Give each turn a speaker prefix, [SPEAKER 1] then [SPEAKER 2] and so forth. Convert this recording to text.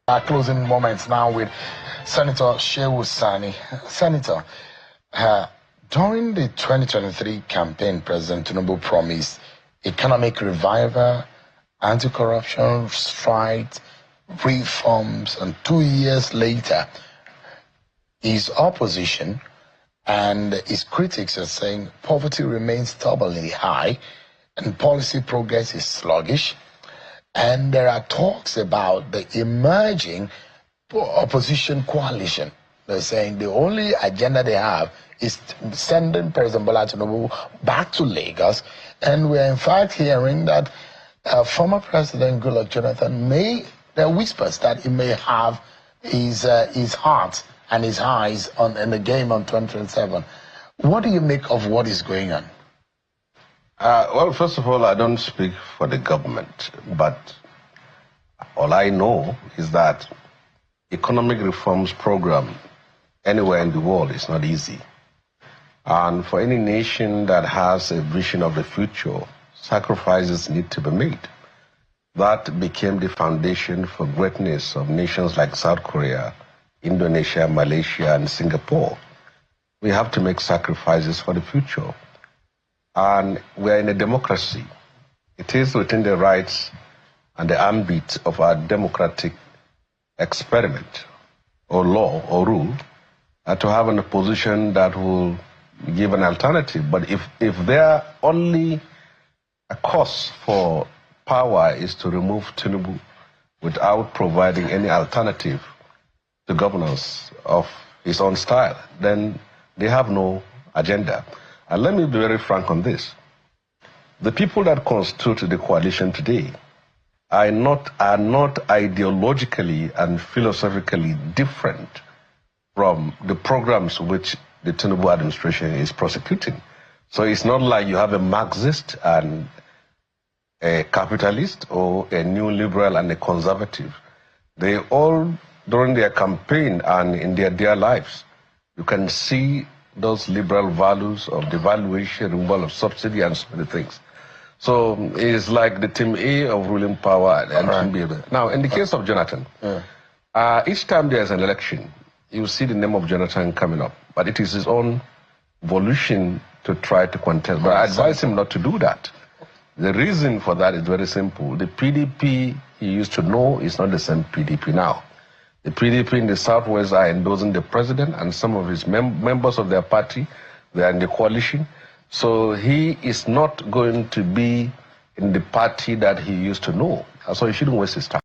[SPEAKER 1] Our closing moments now with Senator Shehu Sani. Senator, during the 2023 campaign, President TINUBU promised economic revival, anti-corruption fight, reforms, and 2 years later, his opposition and his critics are saying poverty remains stubbornly high and policy progress is sluggish. And there are talks about the emerging opposition coalition. They're saying the only agenda they have is sending President Bola Tinubu back to Lagos. And we're in fact hearing that former President Goodluck Jonathan there are whispers that he may have his heart and his eyes in the game on 2027. What do you make of what is going on?
[SPEAKER 2] Well, first of all, I don't speak for the government, but all I know is that economic reforms program anywhere in the world is not easy. And for any nation that has a vision of the future, sacrifices need to be made. That became the foundation for greatness of nations like South Korea, Indonesia, Malaysia, and Singapore. We have to make sacrifices for the future. And we are in a democracy. It is within the rights and the ambit of our democratic experiment or law or rule to have an opposition that will give an alternative. But if their only cause for power is to remove TINUBU without providing any alternative to governance of his own style, then they have no agenda. And let me be very frank on this. The people that constitute the coalition today are not ideologically and philosophically different from the programs which the TINUBU administration is prosecuting. So it's not like you have a Marxist and a capitalist or a new liberal and a conservative. They all, during their campaign and in their dear lives, you can see those liberal values of devaluation, removal of subsidy, and so many things. So it's like the team A of ruling power and team B. Now, in the case of Jonathan, each time there's an election, you see the name of Jonathan coming up, but it is his own volition to try to contest. But I advise him not to do that. The reason for that is very simple. The PDP he used to know is not the same PDP now. The PDP in the Southwest are endorsing the president and some of his members of their party. They are in the coalition. So he is not going to be in the party that he used to know. So he shouldn't waste his time.